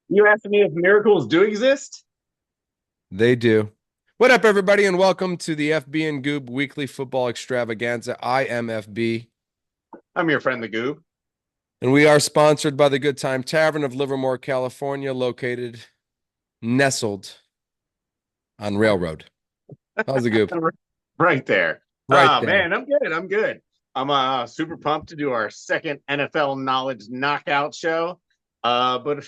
You asking me if miracles do exist? They do. What up, everybody, and welcome to the FB and Goob Weekly Football Extravaganza. I am FB, I'm your friend, the Goob. and we are sponsored by the Good Time Tavern of Livermore, California, located nestled on Railroad. How's the Goob? Right there. Right Oh there. man, I'm good. I'm good. I'm super pumped to do our second NFL knowledge knockout show. But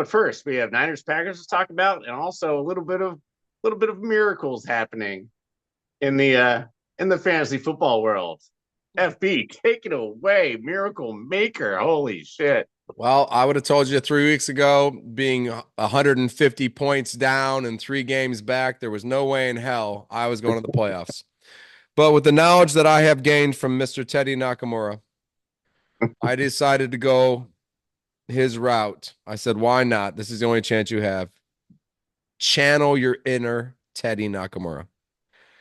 first we have Niners Packers to talk about, and also a little bit of miracles happening in the fantasy football world. FB, take it away, miracle maker. Holy shit. Well, I would have told you 3 weeks ago, being 150 points down and 3 games back, there was no way in hell I was going to the playoffs. But with the knowledge that I have gained from Mr. Teddy Nakamura, I decided to go his route. I said, why not? This is the only chance you have. Channel your inner Teddy Nakamura.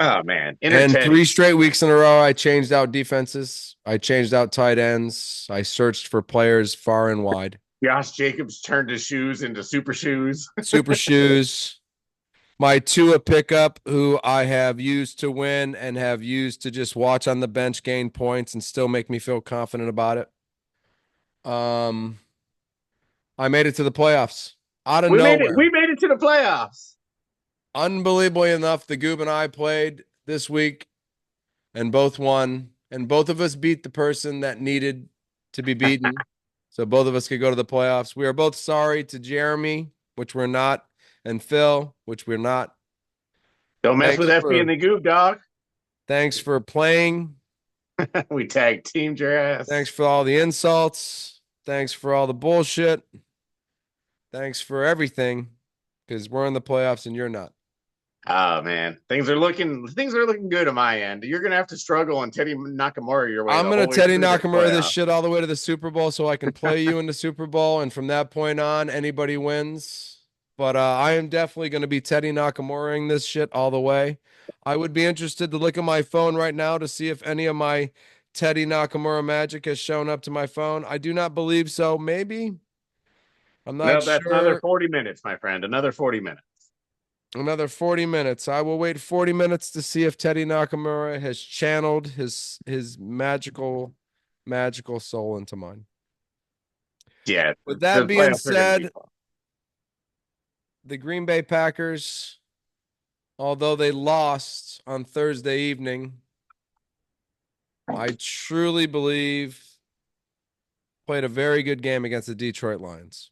Oh man, inner And Teddy. 3 straight weeks in a row, I changed out defenses. I changed out tight ends. I searched for players far and wide. Josh Jacobs turned his shoes into super shoes. Super shoes. My Tua pickup, who I have used to win and have used to just watch on the bench gain points and still make me feel confident about it. Um, I made it to the playoffs out of We made it. nowhere. We made it to the playoffs. Unbelievably enough, the Goob and I played this week and both won, and both of us beat the person that needed to be beaten. So both of us could go to the playoffs. We are both sorry to Jeremy, which we're not, and Phil, which we're not. Don't mess with Thanks FB and for the Goob, dog. thanks for playing. We tag teamed your Thanks ass. for all the insults. Thanks for all the bullshit. Thanks for everything, because we're in the playoffs and you're not. Oh man, things are looking good on my end. You're gonna have to struggle and Teddy Nakamura your way I'm the gonna whole way Teddy through this Nakamura this playoff. shit all the way to the Super Bowl so I can play you in the Super Bowl, and from that point on, anybody wins. But I am definitely gonna be Teddy Nakamuraing this shit all the way. I would be interested to look at my phone right now to see if any of my Teddy Nakamura magic has shown up to my phone. I do not believe so. Maybe. I'm not No, that's another sure. 40 minutes, my friend. Another 40 minutes. Another 40 minutes. I will wait 40 minutes to see if Teddy Nakamura has channeled his magical soul into mine. Yeah, With the that being playoffs are gonna be said, fun. the Green Bay Packers, although they lost on Thursday evening, I truly believe played a very good game against the Detroit Lions.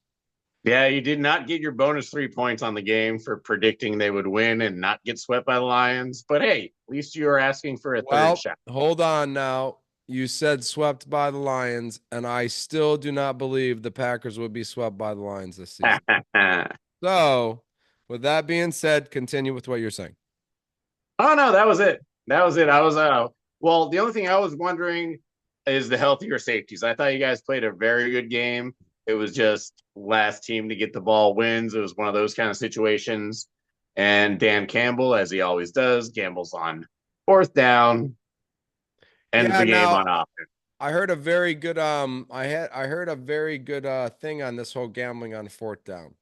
Yeah, you did not get your bonus 3 points on the game for predicting they would win and not get swept by the Lions. But hey, at least you are asking for a third Well, shot. hold on now. You said swept by the Lions, and I still do not believe the Packers would be swept by the Lions this season. So, with that being said, continue with what you're saying. Oh no, that was it. That was it. I was well, the only thing I was wondering is the healthier safeties. I thought you guys played a very good game. It was just last team to get the ball wins. It was one of those kind of situations. And Dan Campbell, as he always does, gambles on fourth down, ends Yeah, the game now on offense. I heard a very good I heard a very good thing on this whole gambling on fourth down.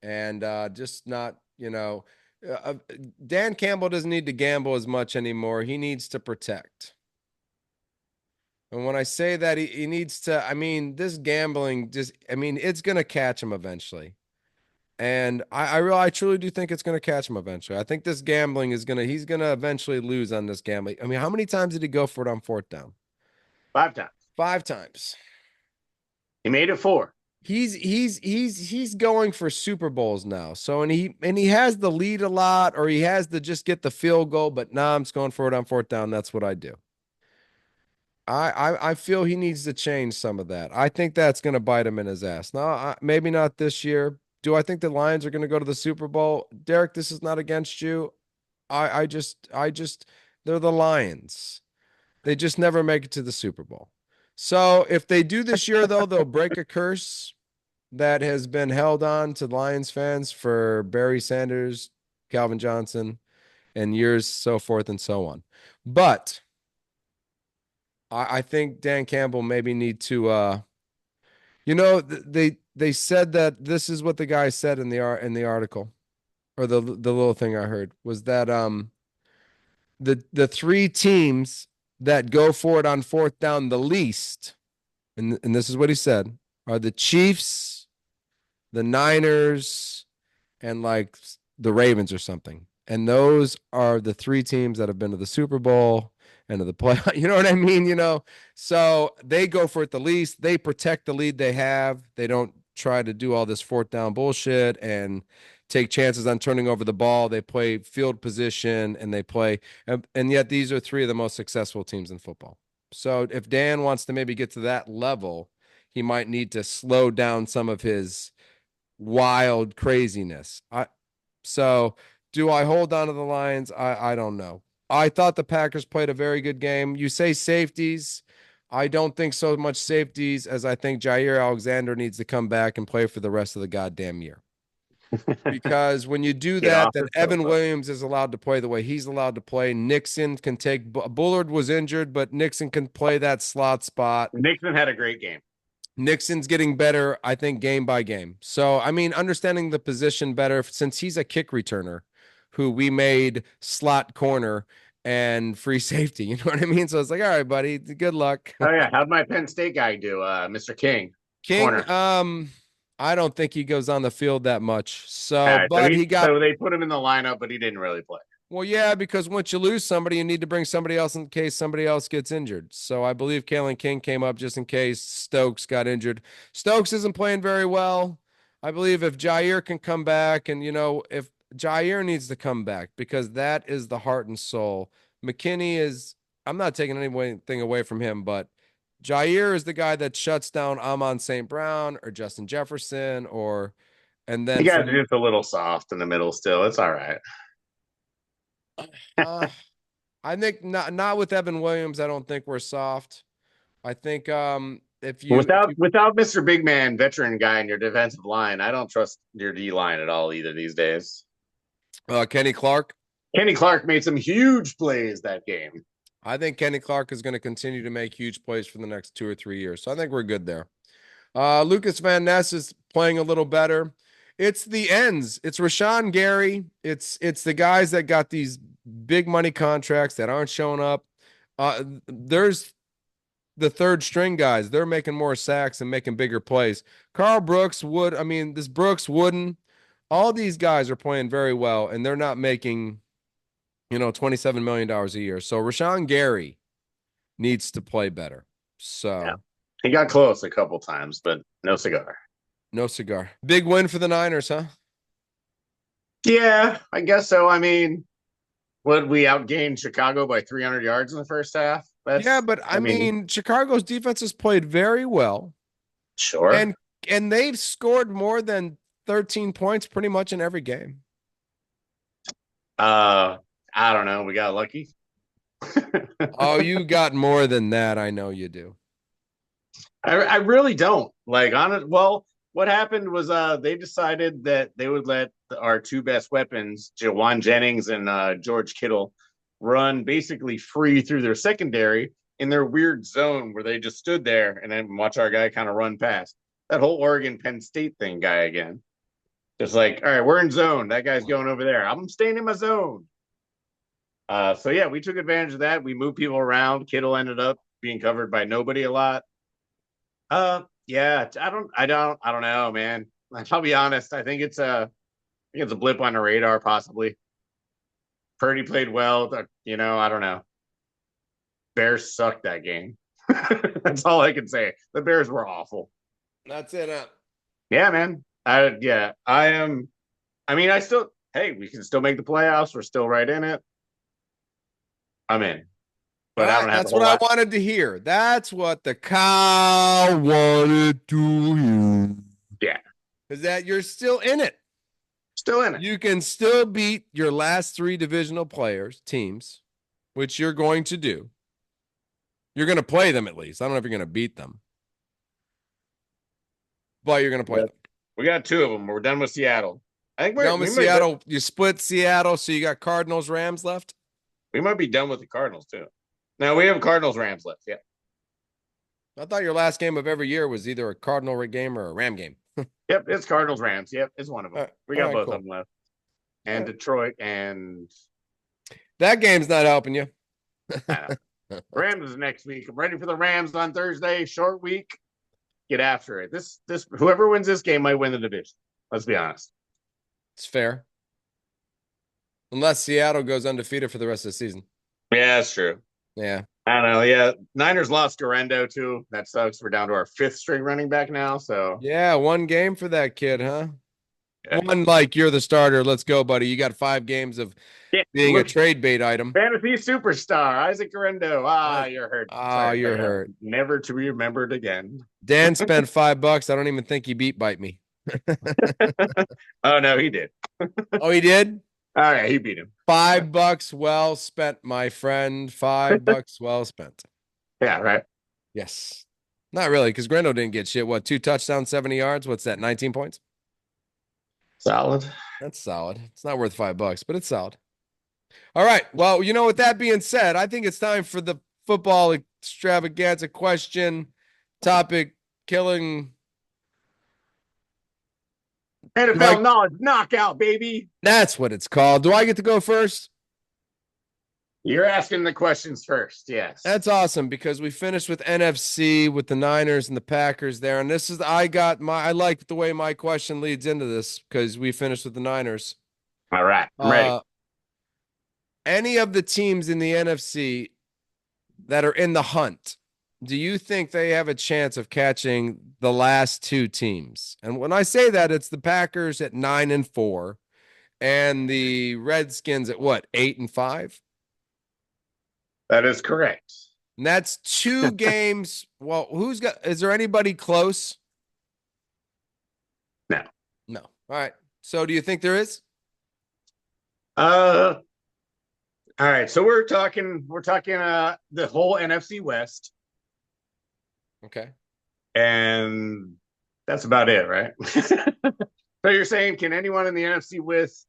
And just not, Dan Campbell doesn't need to gamble as much anymore. He needs to protect. And when I say that, he needs to, I mean, this gambling just, I mean, it's going to catch him eventually. And I truly do think it's going to catch him eventually. I think this gambling is going to, he's going to eventually lose on this gambling. I mean, how many times did he go for it on fourth down? 5 times. 5 times. He made it four. He's going for Super Bowls now. So and he has the lead a lot, or he has to just get the field goal, but nah, I'm just going for it on fourth down. That's what I do. I feel he needs to change some of that. I think that's going to bite him in his ass. Now, maybe not this year. Do I think the Lions are going to go to the Super Bowl? Derek, this is not against you. I just, they're the Lions. They just never make it to the Super Bowl. So if they do this year, though, they'll break a curse that has been held on to Lions fans for Barry Sanders, Calvin Johnson, and years so forth and so on. But I think Dan Campbell maybe need to, they they said that this is what the guy said in the article, or the little thing I heard was that the three teams that go for it on fourth down the least, and this is what he said, are the Chiefs, the Niners, and like the Ravens or something. And those are the three teams that have been to the Super Bowl and to the play. You know what I mean? So they go for it the least. They protect the lead they have. They don't try to do all this fourth down bullshit and take chances on turning over the ball. They play field position and they play. And yet these are three of the most successful teams in football. So if Dan wants to maybe get to that level, he might need to slow down some of his wild craziness. So do I hold on to the Lions? I don't know. I thought the Packers played a very good game. You say safeties. I don't think so much safeties as I think Jair Alexander needs to come back and play for the rest of the goddamn year. Because when you do Get that, off then the Evan sofa. Williams is allowed to play the way he's allowed to play. Nixon can take Bullard was injured, but Nixon can play that slot spot. Nixon had a great game. Nixon's getting better, I think, game by game. So, I mean, understanding the position better since he's a kick returner who we made slot corner and free safety. You know what I mean? So it's like, all right, buddy, good luck. Oh yeah, how'd my Penn State guy do, Mr. King? King, Corner. I don't think he goes on the field that much. All So, right, but he got so they put him in the lineup, but he didn't really play. well, yeah, because once you lose somebody, you need to bring somebody else in case somebody else gets injured. So I believe Kalen King came up just in case Stokes got injured. Stokes isn't playing very well. I believe if Jair can come back, and if Jair needs to come back because that is the heart and soul. McKinney is. I'm not taking anything away from him, but Jair is the guy that shuts down Amon St. Brown or Justin Jefferson, and You then guys for are just a little soft in the middle still. It's all right. uh, I think not with Evan Williams. I don't think we're soft. I think if you if you Without Mr. Big Man, veteran guy in your defensive line, I don't trust your D line at all either these days. Kenny Clark, Kenny Clark made some huge plays that game. I think Kenny Clark is going to continue to make huge plays for the next 2 or 3 years. So I think we're good there. Lucas Van Ness is playing a little better. It's the ends. It's Rashawn Gary. It's the guys that got these big money contracts that aren't showing up. There's the third string guys. They're making more sacks and making bigger plays. Carl Brooks, Wood. I mean, this Brooks, Wooden, all these guys are playing very well, and they're not making, $27 million a year. So Rashawn Gary needs to play better. Yeah. So He got close a couple times, but no cigar. no cigar. Big win for the Niners, huh? Yeah, I guess so. I mean, would we outgain Chicago by 300 yards in the first half? Yeah, but I I mean, mean, Chicago's defense has played very well, sure. and they've scored more than 13 points pretty much in every game. Uh, I don't know. We got lucky. Oh, you got more than that. I know you do. I really don't like on it. Well, what happened was they decided that they would let our two best weapons, Jawan Jennings and George Kittle, run basically free through their secondary in their weird zone where they just stood there and then watch our guy kind of run past. That whole Oregon Penn State thing guy again. Just like, all right, we're in zone. That guy's going over there. I'm staying in my zone. So yeah, we took advantage of that. We moved people around. Kittle ended up being covered by nobody a lot. Yeah, I don't know, man. I'll be honest. I think it's a blip on the radar, possibly. Purdy played well. I don't know. Bears sucked that game. That's all I can say. The Bears were awful. That's it. Yeah, man. I am. I mean, hey, we can still make the playoffs. We're still right in it. I'm in, All but I right, don't have a that's what whole I lot. wanted to hear. That's what the cow wanted to hear. Yeah, Is that you're still in it. still in it. You can still beat your last three divisional teams, which you're going to do. You're going to play them at least. I don't know if you're going to beat them, but you're going to play Yeah. them. We got two of them. We're done with Seattle. I think Done with we might Seattle. You split Seattle, so you got Cardinals, Rams left. we might be done with the Cardinals too. Now we have Cardinals Rams left. Yeah. I thought your last game of every year was either a Cardinal game or a Ram game. Yep, it's Cardinals Rams. Yep, it's one of them. We All got right, both of cool. them left. All And right. Detroit and That game's not helping you. I don't know. Rams is next week. I'm ready for the Rams on Thursday. Short week. Get after it. This whoever wins this game might win the division. Let's be honest. It's fair. Unless Seattle goes undefeated for the rest of the season. Yeah, that's true. Yeah. I don't know. Yeah, Niners lost Garendo too. That sucks. We're down to our fifth string running back now. So Yeah, one game for that kid, huh? yeah, One like you're the starter. Let's go, buddy. You got 5 games of yeah. being a Look, trade bait item. fantasy superstar Isaac Garendo. Uh, You're hurt. oh, Sorry, you're buddy. hurt. Never to be remembered again. Dan spent $5. I don't even think he beat bite me. Oh no, he did. Oh, he did? All right, he beat him. $5 well spent, my friend. $5 well spent. Yeah, right. Yes. Not really, because Grendo didn't get shit. What, 2 touchdowns, 70 yards? What's that, 19 points? Solid. That's solid. It's not worth $5, but it's solid. All right. Well, with that being said, I think it's time for the football extravaganza question topic killing. NFL knowledge knockout, baby. That's what it's called. Do I get to go first? You're asking the questions first. Yes. That's awesome because we finished with NFC with the Niners and the Packers there. And I like the way my question leads into this because we finished with the Niners. All right. I'm ready. Any of the teams in the NFC that are in the hunt, do you think they have a chance of catching the last 2 teams? And when I say that, it's the Packers at 9-4 and the Redskins at what, 8-5? That is correct. And that's 2 games. Well, is there anybody close? No. No. All right. So do you think there is? All right. So we're talking the whole NFC West. Okay. And that's about it, right? So you're saying, can anyone in the NFC West,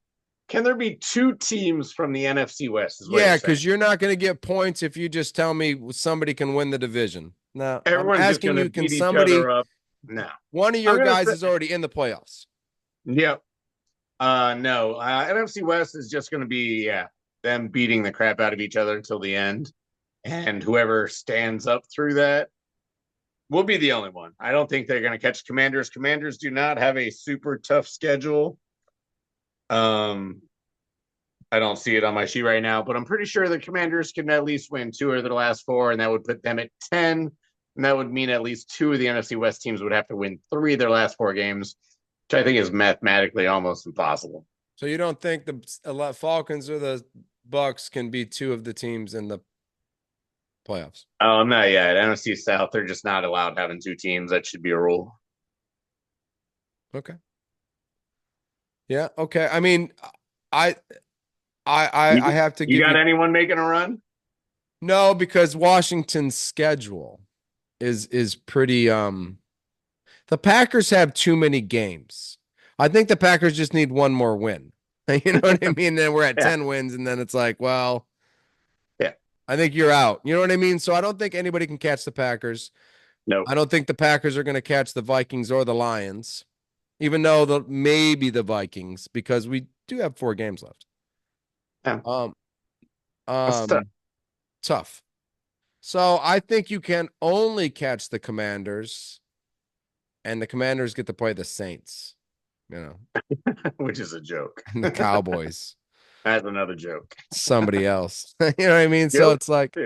can there be 2 teams from the NFC West? Yeah, because you're not going to get points if you just tell me somebody can win the division. No, Everyone's I'm just asking going to you, can beat each somebody, other up. No. one of your guys is already in the playoffs? Yep. No. NFC West is just going to be, them beating the crap out of each other until the end. And whoever stands up through that will be the only one. I don't think they're going to catch Commanders. Commanders do not have a super tough schedule. I don't see it on my sheet right now, but I'm pretty sure the Commanders can at least win 2 of their last 4, and that would put them at 10. And that would mean at least 2 of the NFC West teams would have to win 3 of their last 4 games, which I think is mathematically almost impossible. So you don't think the Falcons or the Bucks can be 2 of the teams in the playoffs? Oh, not yet. NFC South, they're just not allowed having 2 teams. That should be a rule. Okay. Yeah. Okay. I mean, I have to give you got anyone making a run? No, because Washington's schedule is pretty the Packers have too many games. I think the Packers just need one more win. You know what I mean? Then we're at 10 wins, and then it's like, well, yeah, I think you're out. You know what I mean? So I don't think anybody can catch the Packers. No. I don't think the Packers are going to catch the Vikings or the Lions, even though maybe the Vikings, because we do have 4 games left. Yeah. Tough. So I think you can only catch the Commanders, and the Commanders get to play the Saints, which is a joke. And the Cowboys. That's another joke. Somebody else. You know what I mean? So it's like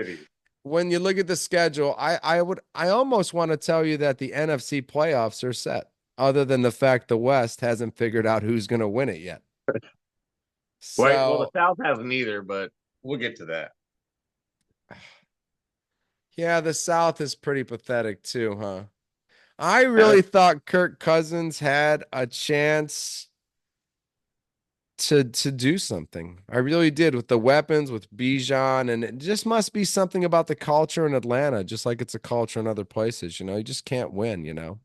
when you look at the schedule, I almost want to tell you that the NFC playoffs are set, other than the fact the West hasn't figured out who's going to win it yet. Well, the South hasn't either, but we'll get to that. Yeah, the South is pretty pathetic too, huh? I really thought Kirk Cousins had a chance to do something. I really did, with the weapons, with Bijan, and it just must be something about the culture in Atlanta, just like it's a culture in other places. You just can't win.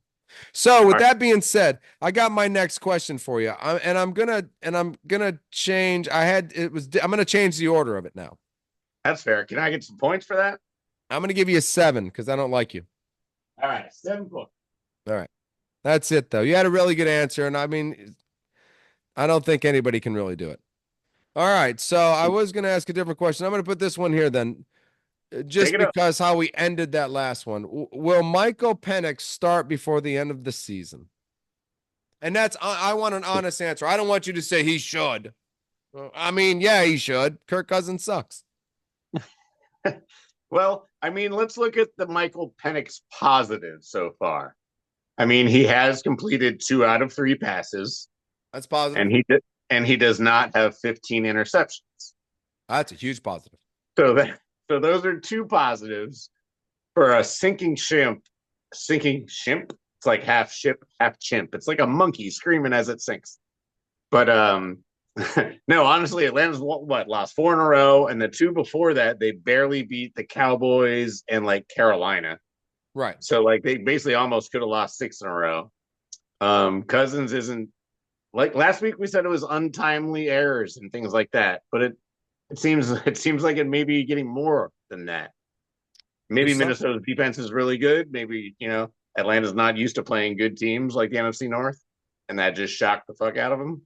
So with that being said, I got my next question for you. I'm gonna change. I'm gonna change the order of it now. That's fair. Can I get some points for that? I'm gonna give you a 7 because I don't like you. All right, 7 points. All right. That's it, though. You had a really good answer, and I mean, I don't think anybody can really do it. All right, so I was going to ask a different question. I'm going to put this one here then, Take just it up. because how we ended that last one. Will Michael Penix start before the end of the season? And that's I want an honest answer. I don't want you to say he should. I mean, yeah, he should. Kirk Cousins sucks. Well, I mean, let's look at the Michael Penix positives so far. I mean, he has completed 2 out of 3 passes, That's positive. and he does not have 15 interceptions. That's a huge positive. So that so those are 2 positives for a sinking ship. Sinking ship. It's like half ship, half chimp. It's like a monkey screaming as it sinks. But no, honestly, Atlanta's lost 4 in a row, and the 2 before that they barely beat the Cowboys and like Carolina. Right. So like they basically almost could have lost 6 in a row. Cousins isn't like last week we said it was untimely errors and things like that, but it seems like it may be getting more than that. Maybe There's some. Minnesota's defense is really good. Maybe Atlanta's not used to playing good teams like the NFC North, and that just shocked the fuck out of them.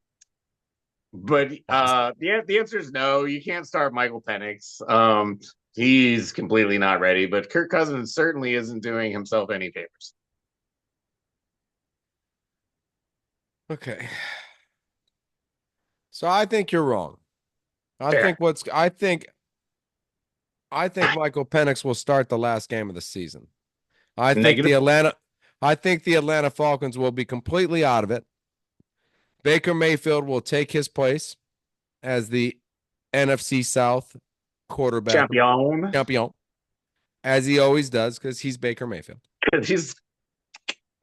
But the answer is no. You can't start Michael Penix. He's completely not ready. But Kirk Cousins certainly isn't doing himself any favors. Okay. So I think you're wrong. I think Fair. what's I think Michael Penix will start the last game of the season. I think the Negative. Atlanta I think the Atlanta Falcons will be completely out of it. Baker Mayfield will take his place as the NFC South quarterback Champion. champion, as he always does, because he's Baker Mayfield. He's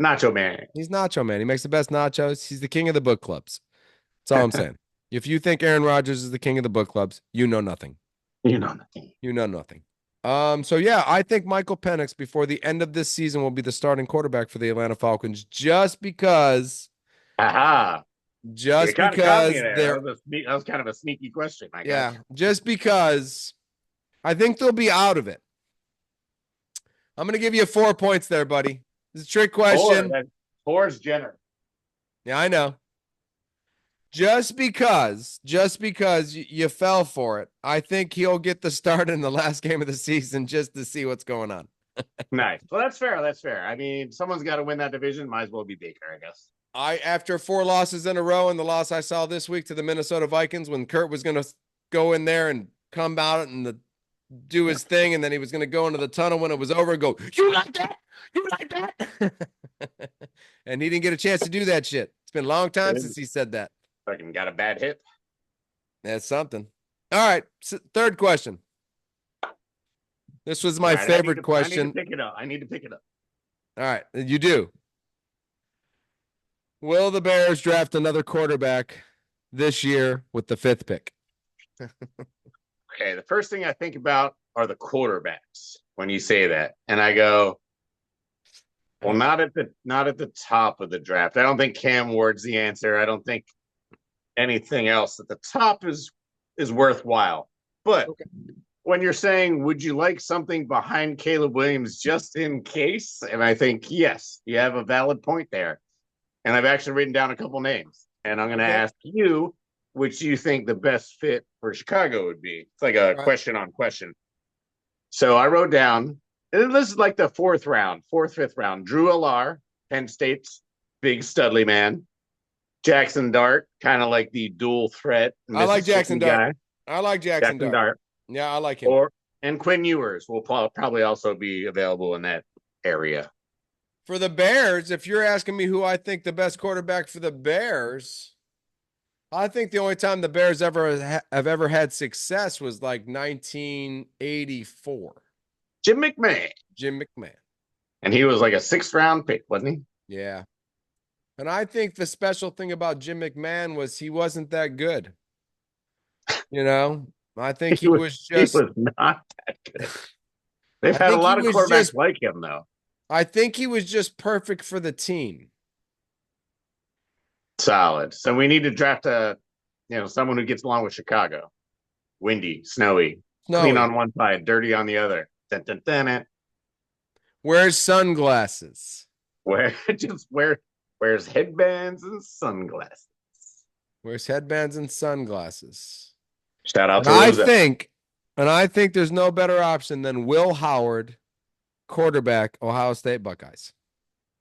Nacho Man. He's Nacho Man. He makes the best nachos. He's the king of the book clubs. That's all I'm saying. If you think Aaron Rodgers is the king of the book clubs, you know nothing. You know nothing. You know nothing. So yeah, I think Michael Penix before the end of this season will be the starting quarterback for the Atlanta Falcons just because Aha. You just kind of caught me because there. they're That was kind of a sneaky question. I got yeah, just because I think they'll be out of it. I'm gonna give you 4 points there, buddy. This is a trick you. Four. question. That four's Jenner. Yeah, I know. Just because you fell for it, I think he'll get the start in the last game of the season just to see what's going on. Nice. Well, that's fair. That's fair. I mean, someone's got to win that division. Might as well be Baker, I guess. After 4 losses in a row and the loss I saw this week to the Minnesota Vikings when Kurt was going to go in there and come out and do his thing, and then he was going to go into the tunnel when it was over and go, "You like that? You like that?" And he didn't get a chance to do that shit. It's been a long time since he said that. Fucking got a bad hip. That's something. All right, third question. This was my Right, favorite I question. need to pick it up. I need to pick it up. All right, you do. Will the Bears draft another quarterback this year with the 5th pick? Okay, the first thing I think about are the quarterbacks when you say that, and I go, well, not at the top of the draft. I don't think Cam Ward's the answer. I don't think anything else at the top is worthwhile. But Okay. when you're saying, would you like something behind Caleb Williams just in case? And I think, yes, you have a valid point there. And I've actually written down a couple names. And I'm going to ask you which you think the best fit for Chicago would be. It's like a question on question. So I wrote down, and this is like the fourth, fifth round. Drew Alar, Penn State's big Studley man. Jackson Dart, kind of like the dual threat. I like Jackson Dart. Guy. I like Jackson Dart. Yeah, I like him. And Quinn Ewers will probably also be available in that area. For the Bears, if you're asking me who I think the best quarterback for the Bears, I think the only time the Bears have ever had success was like 1984. Jim McMahon. And he was like a 6th-round pick, wasn't he? Yeah. And I think the special thing about Jim McMahon was he wasn't that good. I think he was just. He was not that good. They've had a lot of quarterbacks like him, though. I think he was just perfect for the team. Solid. So we need to draft someone who gets along with Chicago. Windy, snowy, clean on one side, dirty on the other. Dun, dun, dun, dun. Wears sunglasses. Wear wears headbands and sunglasses. Wears headbands and sunglasses. Shout out And to I Roselle. think, and I think there's no better option than Will Howard, quarterback, Ohio State Buckeyes.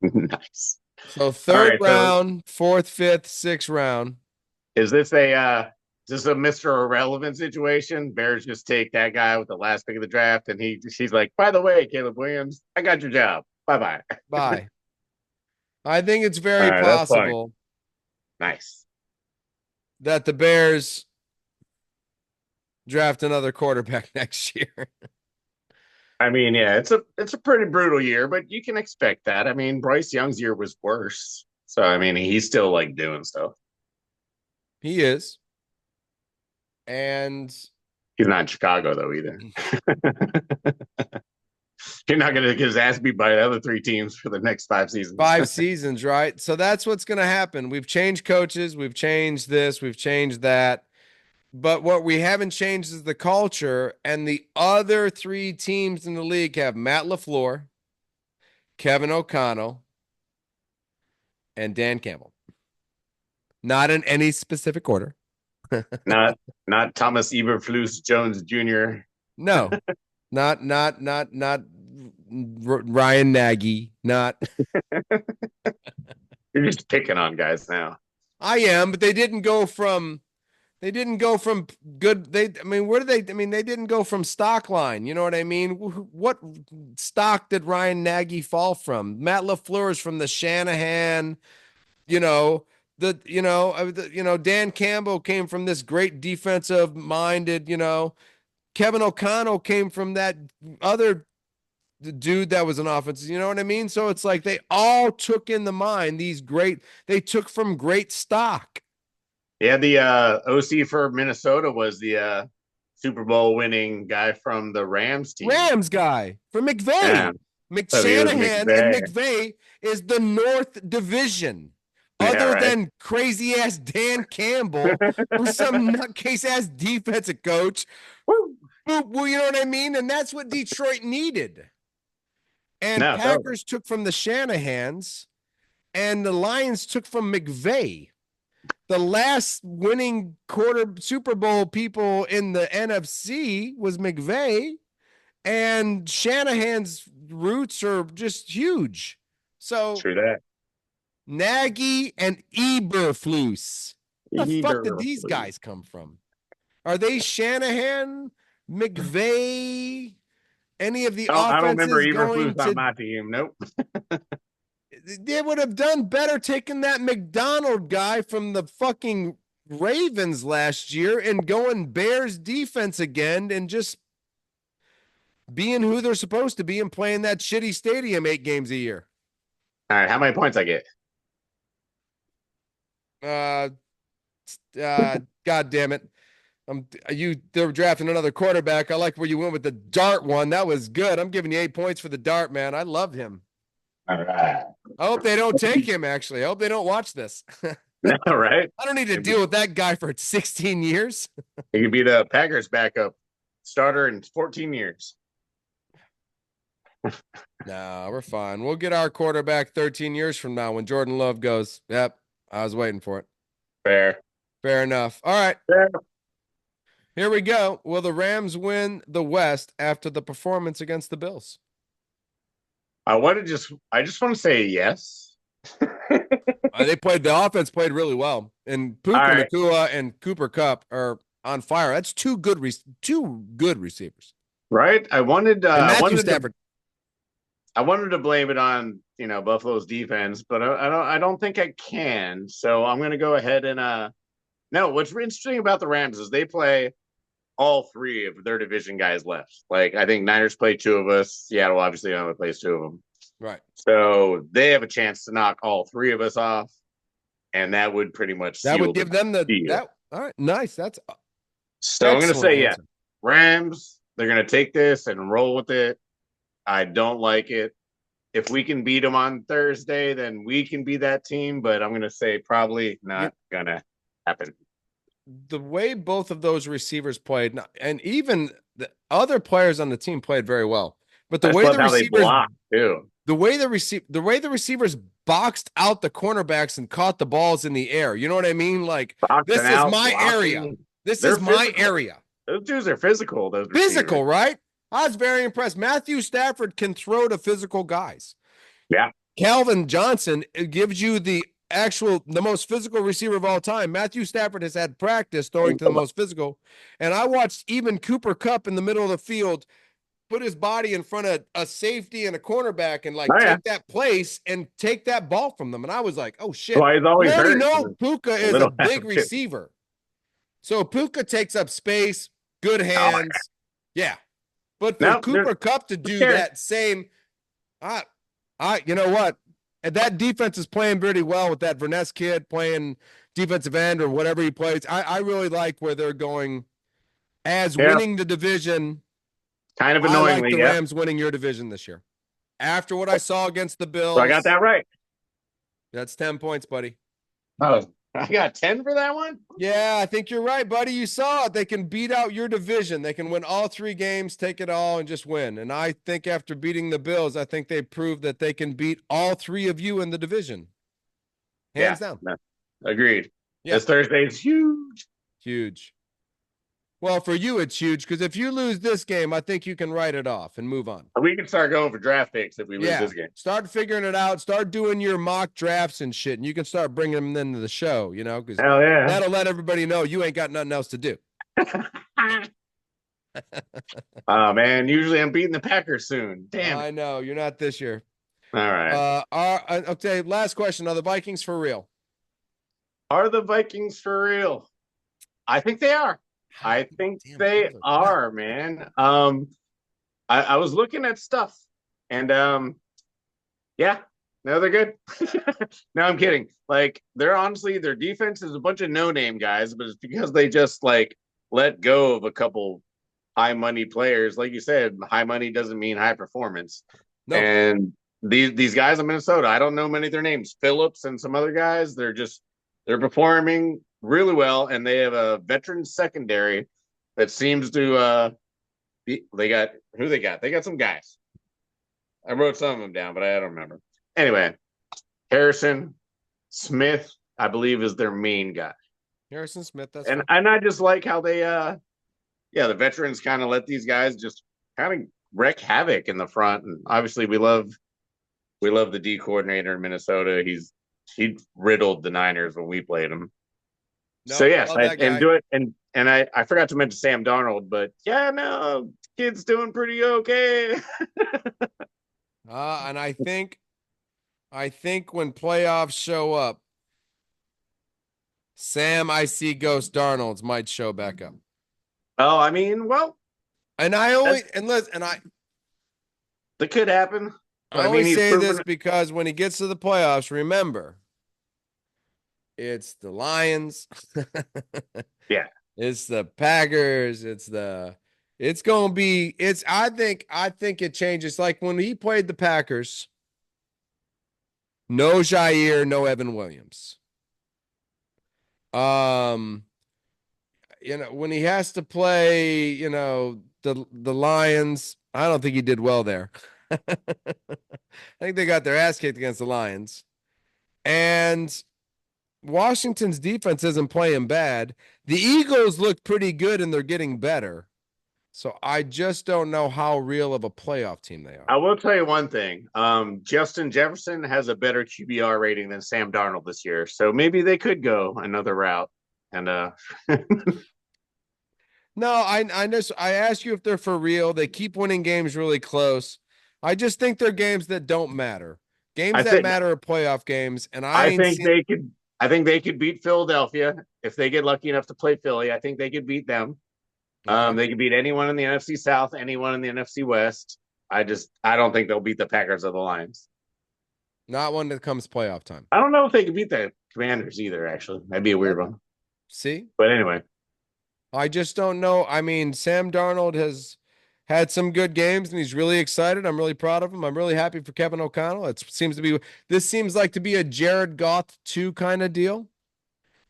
Nice. So All third right. So round, fourth, fifth, sixth round. is this a Mr. Irrelevant situation? Bears just take that guy with the last pick of the draft, and she's like, by the way, Caleb Williams, I got your job. Bye bye. Bye. I think it's All very right, that's funny. possible Nice. that the Bears draft another quarterback next year. I mean, yeah, it's a pretty brutal year, but you can expect that. I mean, Bryce Young's year was worse. So I mean, he's still like doing stuff. He is. And He's not in Chicago though either. You're not gonna get his ass beat by the other three teams for the next 5 seasons. 5 seasons, right? So that's what's going to happen. We've changed coaches, we've changed this, we've changed that. But what we haven't changed is the culture. And the other three teams in the league have Matt LaFleur, Kevin O'Connell, and Dan Campbell. Not in any specific order. Not Thomas Eberflus Jones Jr. No, not Ryan Nagy. Not. You're just picking on guys now. I am, but they didn't go from. They didn't go from good. I mean, where did they? I mean, they didn't go from stock line. You know what I mean? What stock did Ryan Nagy fall from? Matt LaFleur is from the Shanahan. You know, Dan Campbell came from this great defensive minded. Kevin O'Connell came from that other dude that was an offense. You know what I mean? So it's like they all took in the mind they took from great stock. Yeah, the OC for Minnesota was the Super Bowl winning guy from the Rams team. Rams guy for McVay. Yeah. So he was McShanahan and McVay is the North Division. Other right. than crazy ass Dan Campbell, who's some nutcase ass defensive coach. Well, you know what I mean? And that's what Detroit needed. And No, Packers took from the Shanahans, and the Lions took from McVay. The last winning Super Bowl people in the NFC was McVay, and Shanahan's roots are just huge. So true that. Nagy and Eberflus. Where the fuck did these guys come from? Are they Shanahan, McVay, any of the offenses I don't remember going Eberflus on my team. Nope. They would have done better taking that McDonald guy from the fucking Ravens last year and going Bears defense again and just being who they're supposed to be and playing that shitty stadium 8 games a year. All right, how many points I get? God damn it. They're drafting another quarterback. I like where you went with the dart one. That was good. I'm giving you 8 points for the dart, man. I loved him. All right. I hope they don't take him, actually. I hope they don't watch this. All right. I don't need to deal with that guy for 16 years. He could be the Packers backup starter in 14 years. No, we're fine. We'll get our quarterback 13 years from now when Jordan Love goes, yep, I was waiting for it. Fair enough. All right. Fair. Here we go. Will the Rams win the West after the performance against the Bills? I just want to say yes. The offense played really well. And Puka Nacua and Cooper Kupp are on fire. That's two good receivers. Right? I wanted Stafford. I wanted to blame it on, Buffalo's defense, but I don't think I can. So I'm gonna go ahead and no, what's interesting about the Rams is they play all three of their division guys left. Like, I think Niners play 2 of us. Seattle obviously only plays 2 of them. Right. So they have a chance to knock all 3 of us off, and that would pretty much give them that. All right, nice. That's so I'm going to say yeah. Rams. They're going to take this and roll with it. I don't like it. If we can beat them on Thursday, then we can be that team. But I'm going to say probably not going to happen. The way both of those receivers played, and even the other players on the team played very well. But the way the receivers blocked too. the way the receivers boxed out the cornerbacks and caught the balls in the air. You know what I mean? Like, Boxing this is out, my area. blocking. This They're is my physical. area. Those dudes are physical, those receivers. Physical, right? I was very impressed. Matthew Stafford can throw to physical guys. Yeah. Calvin Johnson gives you the most physical receiver of all time. Matthew Stafford has had practice throwing to the most physical. And I watched even Cooper Kupp in the middle of the field put his body in front of a safety and a cornerback and like Oh, yeah. take that place and take that ball from them. And I was like, oh shit. Well, he's We always already hurt. know Puka A is a little big too. receiver. So Puka takes up space, good Oh, hands. Yeah. But for no, Cooper Kupp to do scary. that same, you know what? And that defense is playing pretty well with that Verness kid playing defensive end or whatever he plays. I really like where they're going as Yeah. winning the division. Kind of I like annoyingly, the yeah. Rams winning your division this year. After what I saw against the So I got Bills, that right. that's 10 points, buddy. Oh, I got 10 for that one? Yeah, I think you're right, buddy. You saw it. They can beat out your division. They can win all 3 games, take it all, and just win. And I think after beating the Bills, I think they proved that they can beat all 3 of you in the division. Hands down. No, agreed. Yeah. This Thursday is huge. Huge. Well, for you, it's huge because if you lose this game, I think you can write it off and move on. We can start going for draft picks if we lose this game. Start figuring it out. Start doing your mock drafts and shit, and you can start bringing them into the show, because Hell yeah. that'll let everybody know you ain't got nothing else to do. Oh, man. Usually I'm beating the Packers soon. Damn. I know. You're not this year. All right. Okay, last question. Are the Vikings for real? Are the Vikings for real? I think they are. I think they are, man. I was looking at stuff and yeah, no, they're good. No, I'm kidding. Like, they're honestly, their defense is a bunch of no-name guys, but it's because they just like let go of a couple high money players. Like you said, high money doesn't mean high performance. No. And these guys in Minnesota, I don't know many of their names. Phillips and some other guys, they're performing really well, and they have a veteran secondary that seems to they got who they got. They got some guys. I wrote some of them down, but I don't remember. Anyway, Harrison Smith, I believe, is their main guy. Harrison Smith, and I just like how they the veterans kind of let these guys just kind of wreak havoc in the front. And obviously we love the D coordinator in Minnesota. He riddled the Niners when we played him. So yes, and do it. And I forgot to mention Sam Darnold, but yeah, no, kid's doing pretty okay. And I think when playoffs show up, Sam I see Ghost Darnold's might show back up. Oh, I mean, well, that could happen. I only say this because when he gets to the playoffs, remember, it's the Lions. Yeah. It's the Packers. I think it changes. Like when he played the Packers, no Jair, no Evan Williams. When he has to play, the Lions, I don't think he did well there. I think they got their ass kicked against the Lions. And Washington's defense isn't playing bad. The Eagles look pretty good and they're getting better. So I just don't know how real of a playoff team they are. I will tell you one thing. Justin Jefferson has a better QBR rating than Sam Darnold this year. So maybe they could go another route. And No, I ask you if they're for real. They keep winning games really close. I just think they're games that don't matter. Games that matter are playoff games. And I think they could beat Philadelphia if they get lucky enough to play Philly. I think they could beat them. Okay. They could beat anyone in the NFC South, anyone in the NFC West. I don't think they'll beat the Packers or the Lions. Not when it comes playoff time. I don't know if they could beat the Commanders either, actually. That'd be a weird one. See? But anyway. I just don't know. I mean, Sam Darnold has had some good games and he's really excited. I'm really proud of him. I'm really happy for Kevin O'Connell. This seems like to be a Jared Goff 2 kind of deal.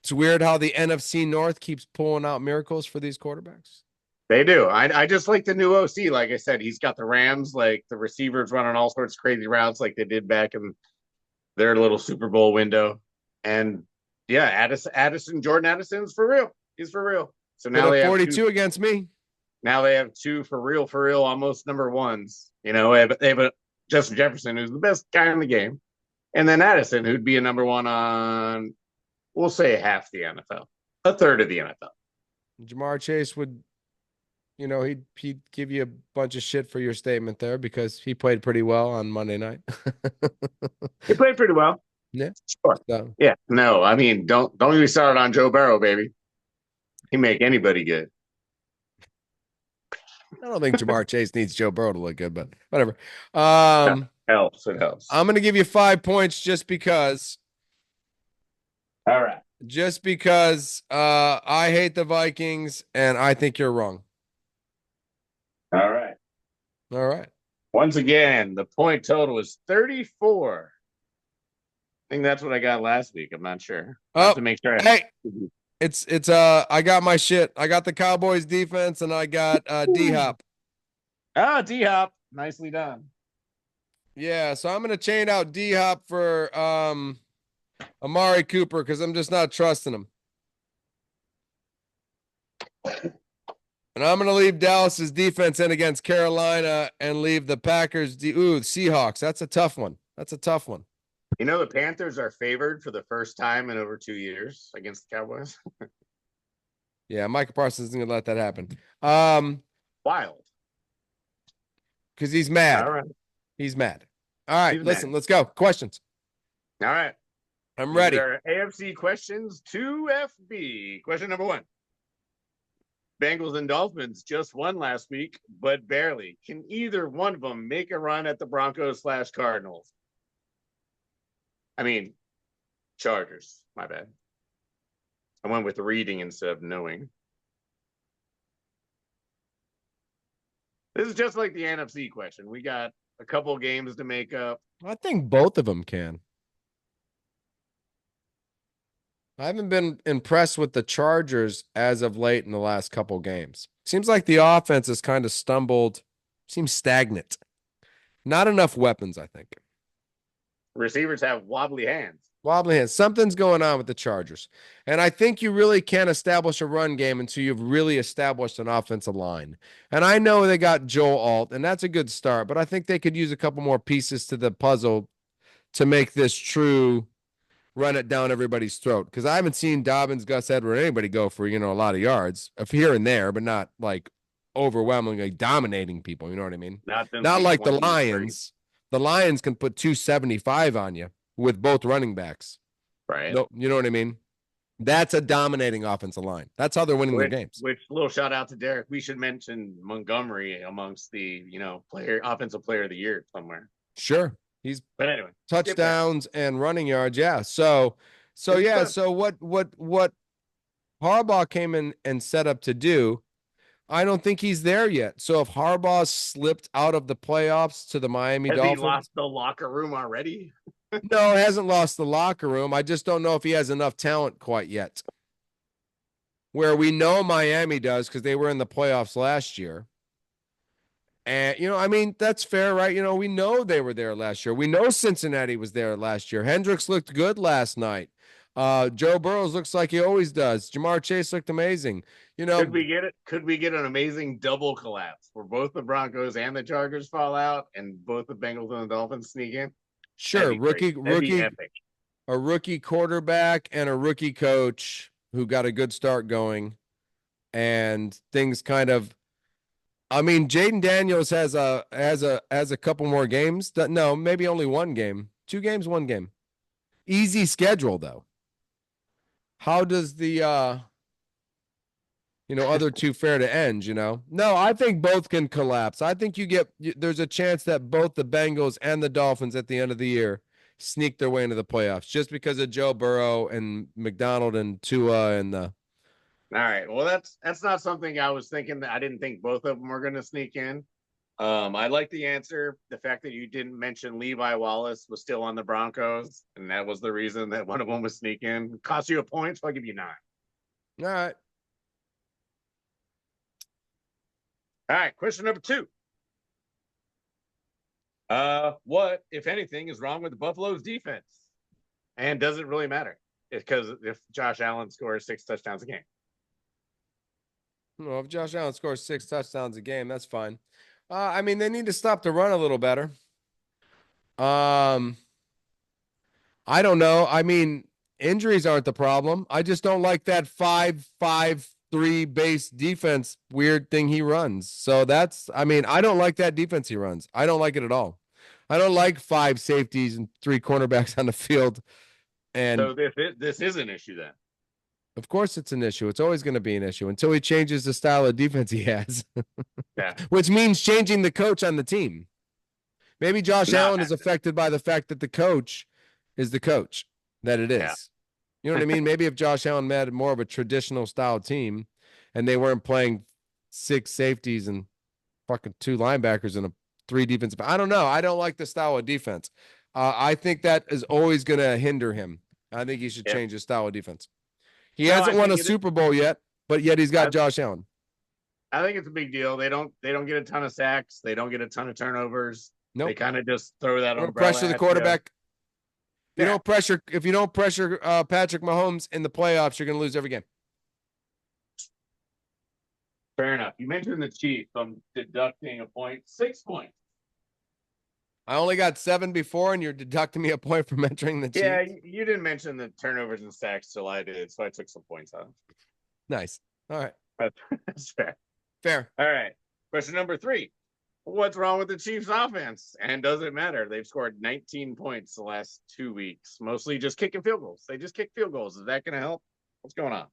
It's weird how the NFC North keeps pulling out miracles for these quarterbacks. They do. I just like the new OC. Like I said, he's got the Rams, like the receivers running all sorts of crazy routes like they did back in their little Super Bowl window. And yeah, Jordan Addison's for real. He's for real. So Put now up they have two. 42 against me. Now they have two for real, almost number ones. They have a Justin Jefferson, who's the best guy in the game, and then Addison, who'd be a number one on, we'll say half the NFL, a third of the NFL. Jamar Chase would, he'd give you a bunch of shit for your statement there because he played pretty well on Monday night. He played pretty well. Yeah. Sure. So, Yeah. No, I mean, don't get me started on Joe Burrow, baby. He make anybody good. I don't think Jamar Chase needs Joe Burrow to look good, but whatever. Helps. It helps. I'm going to give you 5 points just because. All right. Just because I hate the Vikings and I think you're wrong. All right. All right. Once again, the point total is 34. I think that's what I got last week. I'm not sure. I have to make sure. Hey, it's I got my shit. I got the Cowboys defense and I got D Hop. Ah, D Hop. Nicely done. Yeah, so I'm gonna chain out D Hop for Amari Cooper because I'm just not trusting him. And I'm going to leave Dallas's defense in against Carolina and leave the Packers. Seahawks. That's a tough one. That's a tough one. The Panthers are favored for the first time in over 2 years against the Cowboys. Yeah, Micah Parsons isn't going to let that happen. Wild. Because he's mad. All right. He's mad. All right, listen, let's go. Questions. All right. I'm ready. These are AFC questions 2FB. Question number 1. Bengals and Dolphins just won last week, but barely. Can either one of them make a run at the Broncos/Cardinals? I mean, Chargers. My bad. I went with reading instead of knowing. This is just like the NFC question. We got a couple games to make up. I think both of them can. I haven't been impressed with the Chargers as of late in the last couple games. Seems like the offense has kind of stumbled, seems stagnant. Not enough weapons, I think. Receivers have wobbly hands. Wobbly hands. Something's going on with the Chargers. And I think you really can't establish a run game until you've really established an offensive line. And I know they got Joel Alt, and that's a good start, but I think they could use a couple more pieces to the puzzle to make this true run it down everybody's throat. Because I haven't seen Dobbins, Gus Edwards, anybody go for, a lot of yards of here and there, but not like overwhelmingly dominating people. You know what I mean? Not like the Lions. The Lions can put 275 on you with both running backs. Right. No, you know what I mean? That's a dominating offensive line. That's how they're winning their games. Which little shout out to Derek. We should mention Montgomery amongst the, offensive player of the year somewhere. Sure. But anyway, touchdowns and running yards. Yeah. So what Harbaugh came in and set up to do, I don't think he's there yet. So if Harbaugh slipped out of the playoffs to the Miami Dolphins, he lost the locker room already? No, hasn't lost the locker room. I just don't know if he has enough talent quite yet. Where we know Miami does because they were in the playoffs last year. And, that's fair, right? We know they were there last year. We know Cincinnati was there last year. Hendricks looked good last night. Joe Burrows looks like he always does. Jamar Chase looked amazing. Could we get it? Could we get an amazing double collapse where both the Broncos and the Chargers fall out and both the Bengals and the Dolphins sneak in? Sure. A rookie quarterback and a rookie coach who got a good start going, and things kind of. Jaden Daniels has a couple more games. No, maybe only one game. 2 games, 1 game. Easy schedule though. How does the other 2 fare to end, No, I think both can collapse. I think there's a chance that both the Bengals and the Dolphins at the end of the year sneak their way into the playoffs just because of Joe Burrow and McDonald and Tua and the. All right. Well, that's not something I was thinking. I didn't think both of them were going to sneak in. I like the answer. The fact that you didn't mention Levi Wallace was still on the Broncos, and that was the reason that one of them was sneaking. Cost you a point, so I'll give you 9. All right. All right, question number 2. What, if anything, is wrong with the Buffalo's defense? And does it really matter? Because if Josh Allen scores 6 touchdowns a game. Well, if Josh Allen scores 6 touchdowns a game, that's fine. I mean, they need to stop the run a little better. Um, I don't know. I mean, injuries aren't the problem. I just don't like that 5-5-3 base defense weird thing he runs. So that's, I mean, I don't like that defense he runs. I don't like it at all. I don't like 5 safeties and 3 cornerbacks on the field. And So this is an issue then. of course, it's an issue. It's always going to be an issue until he changes the style of defense he has, Yeah. which means changing the coach on the team. Maybe Josh Not Allen is affected by the fact that the coach is the coach that it yeah. is. You know what I mean? Maybe if Josh Allen had more of a traditional style team and they weren't playing 6 safeties and fucking 2 linebackers and 3 defensive. I don't know. I don't like the style of defense. I think that is always going to hinder him. I think he should change his style of defense. He hasn't won a Super Bowl yet, but yet he's got Josh Allen. I think it's a big deal. They don't get a ton of sacks. They don't get a ton of turnovers. Nope. They kind of just throw that umbrella. Pressure the quarterback. You don't pressure. If you don't pressure Patrick Mahomes in the playoffs, you're going to lose every game. Fair enough. You mentioned the Chiefs. I'm deducting a point. 6 points. I only got 7 before, and you're deducting me a point for mentoring the Chiefs. Yeah, you didn't mention the turnovers and sacks till I did, so I took some points out. Nice. All right. That's fair. Fair. All right. Question number 3. What's wrong with the Chiefs offense? And does it matter? They've scored 19 points the last 2 weeks, mostly just kicking field goals. They just kick field goals. Is that going to help? What's going on?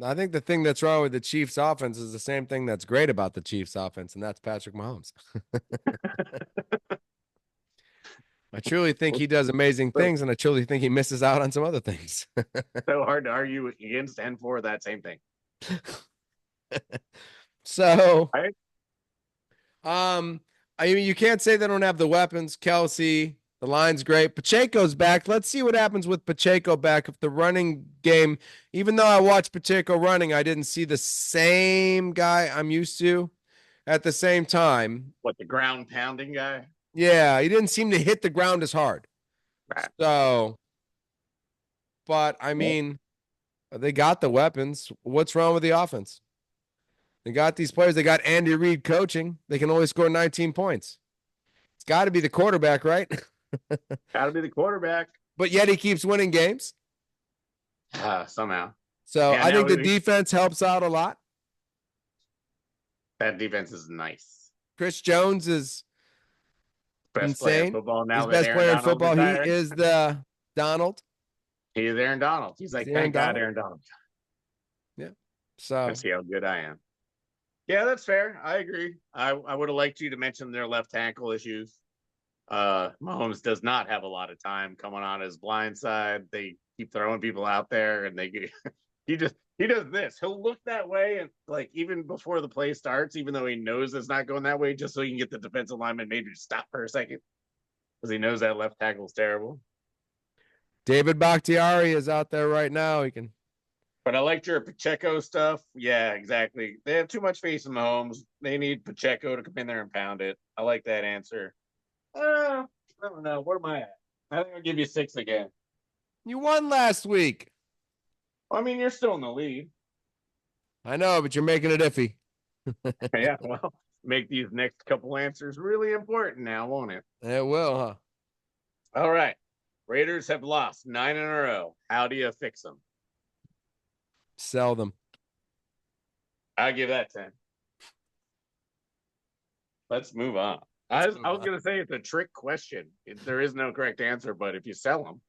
I think the thing that's wrong with the Chiefs offense is the same thing that's great about the Chiefs offense, and that's Patrick Mahomes. I truly think he does amazing things, and I truly think he misses out on some other things. So hard to argue against and for that same thing. So, I mean, you can't say they don't have the weapons. Kelsey, the line's great. Pacheco's back. Let's see what happens with Pacheco back. If the running game, even though I watched Pacheco running, I didn't see the same guy I'm used to at the same time. What, the ground pounding guy? Yeah, he didn't seem to hit the ground as hard. Right. So, but I mean, they got the weapons. What's wrong with the offense? They got these players. They got Andy Reid coaching. They can only score 19 points. It's got to be the quarterback, right? Got to be the quarterback. But yet he keeps winning games. Somehow. So I think the defense helps out a lot. That defense is nice. Chris Jones is best player in football now. He's best player in football. He is the Donald. He is Aaron Donald. He's like, thank God, Aaron Donald. Yeah. So let's see how good I am. Yeah, that's fair. I agree. I would have liked you to mention their left tackle issues. Mahomes does not have a lot of time coming on his blind side. They keep throwing people out there, and he does this. He'll look that way, and like even before the play starts, even though he knows it's not going that way, just so he can get the defensive lineman maybe to stop for a second, because he knows that left tackle's terrible. David Bakhtiari is out there right now. He can. But I liked your Pacheco stuff. Yeah, exactly. They have too much faith in Mahomes. They need Pacheco to come in there and pound it. I like that answer. I don't know. What am I at? I think I'll give you 6 again. You won last week. Well, I mean, you're still in the lead. I know, but you're making it iffy. Yeah, well, make these next couple answers really important now, won't it? It will, huh? All right. Raiders have lost 9 in a row. How do you fix them? Sell them. I'll give that 10. Let's move on. I was going to say it's a trick question. There is no correct answer, but if you sell them,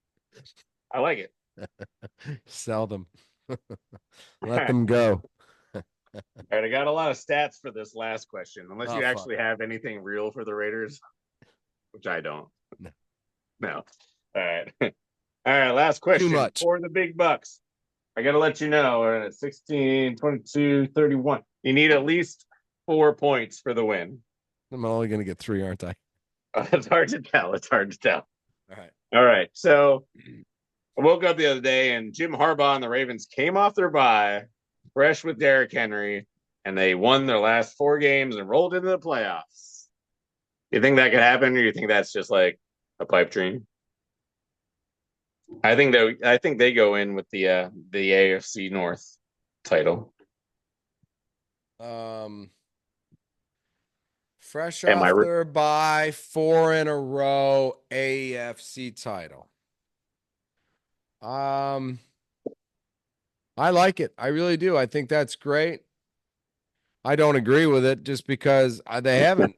I like it. Sell them. Let them go. All right, I got a lot of stats for this last question, unless you actually have anything real for the Raiders, which I don't. No. All right. All right, last question for the big bucks. I got to let you know, we're at 16, 22, 31. You need at least 4 points for the win. I'm only going to get 3, aren't I? It's hard to tell. All right. All right. So I woke up the other day and Jim Harbaugh and the Ravens came off their bye, fresh with Derrick Henry, and they won their last 4 games and rolled into the playoffs. You think that could happen, or you think that's just like a pipe dream? I think they go in with the AFC North title. Um, fresh Am I off their bye, 4 in a row AFC title. Um, I like it. I really do. I think that's great. I don't agree with it just because they haven't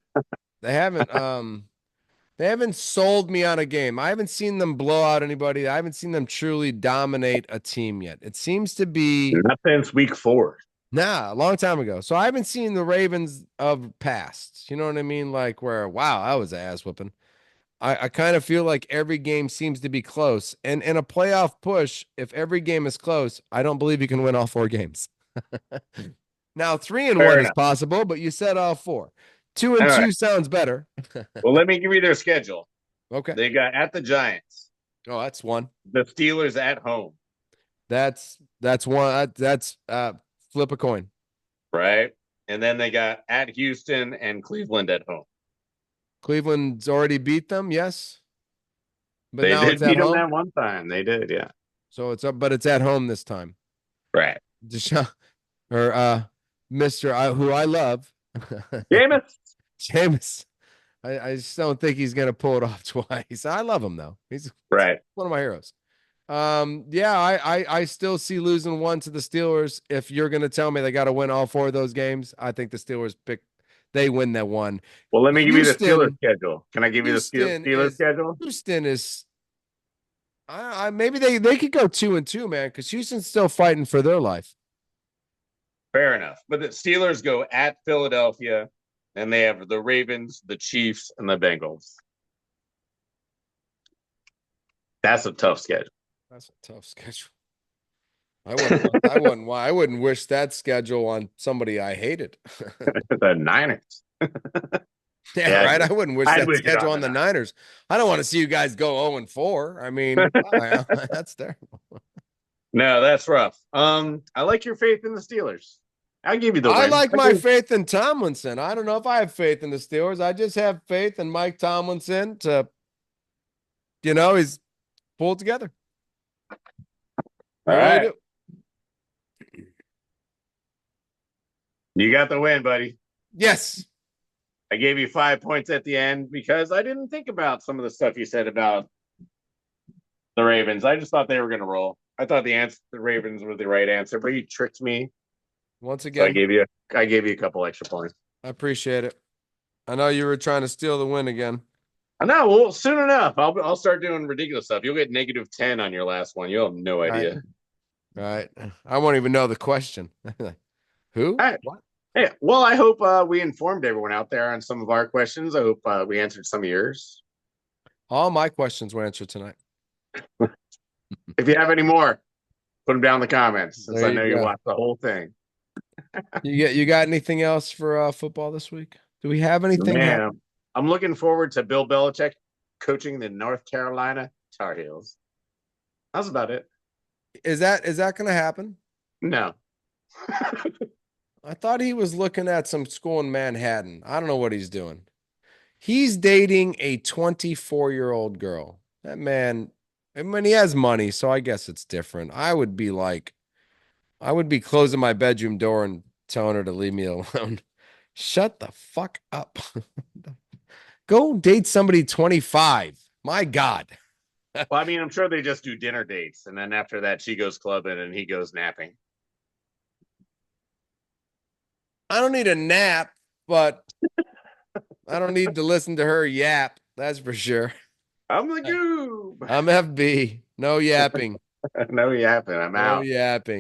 they haven't sold me on a game. I haven't seen them blow out anybody. I haven't seen them truly dominate a team yet. It seems to be not since week 4? a long time ago. So I haven't seen the Ravens of past. You know what I mean? Like where, wow, that was an ass whipping. I kind of feel like every game seems to be close. And in a playoff push, if every game is close, I don't believe you can win all 4 games. Now, 3-1 Fair is enough. possible, but you said all 4. Two All and right. two sounds better. Well, let me give you their schedule. Okay. They got at the Giants, Oh, that's one. the Steelers at home, That's one. That's flip a coin. right? And then they got at Houston and Cleveland at home. Cleveland's already beat them, yes, but They now it's did at beat them home. that one time. They did, yeah. So it's up, but it's at home this time. Right. Deshaun or Mister, who I love, Jameis. Jameis. I just don't think he's gonna pull it off twice. I love him though. He's Right. one of my heroes. Yeah, I still see losing one to the Steelers. If you're gonna tell me they got to win all 4 of those games, I think the Steelers they win that one. Well, let me give you the Steelers Houston, schedule. Can I give you the Houston Steelers is schedule? Houston is. I maybe they could go 2-2, man, because Houston's still fighting for their life. Fair enough. But the Steelers go at Philadelphia, and they have the Ravens, the Chiefs, and the Bengals. That's a tough schedule. That's a tough schedule. I wouldn't wish that schedule on somebody I hated. The Niners. Yeah, Yeah, right. I wouldn't wish I'd that wish it schedule on on the the Niners. Niners. I don't want to see you guys go 0-4. I mean, that's terrible. No, that's rough. I like your faith in the Steelers. I'll give you the I win. like my faith in Tomlinson. I don't know if I have faith in the Steelers. I just have faith in Mike Tomlinson to, he's pulled together. I All really right. do. You got the win, buddy. Yes. I gave you 5 points at the end because I didn't think about some of the stuff you said about the Ravens. I just thought they were going to roll. I thought the Ravens were the right answer, but you tricked me. Once So again, I gave you a couple extra points. I appreciate it. I know you were trying to steal the win again. I know. Well, soon enough, I'll start doing ridiculous stuff. You'll get -10 on your last one. You'll have no Right. idea. Right. I won't even know the question. Who? All right. What? Hey, well, I hope we informed everyone out there on some of our questions. I hope we answered some of yours. All my questions were answered tonight. If you have any more, put them down in the comments since There I you know you go. watched the whole thing. You got anything else for football this week? Do we have anything Man, happen? I'm looking forward to Bill Belichick coaching the North Carolina Tar Heels. That's about it. Is that going to happen? No. I thought he was looking at some school in Manhattan. I don't know what he's doing. He's dating a 24-year-old girl. That man, I mean, he has money, so I guess it's different. I would be closing my bedroom door and telling her to leave me alone. Shut the fuck up. Go date somebody 25. My God. Well, I mean, I'm sure they just do dinner dates, and then after that, she goes clubbing and he goes napping. I don't need a nap, but I don't need to listen to her yap. That's for sure. I'm the Goob. I'm FB. No yapping. No yapping. I'm No out. yapping.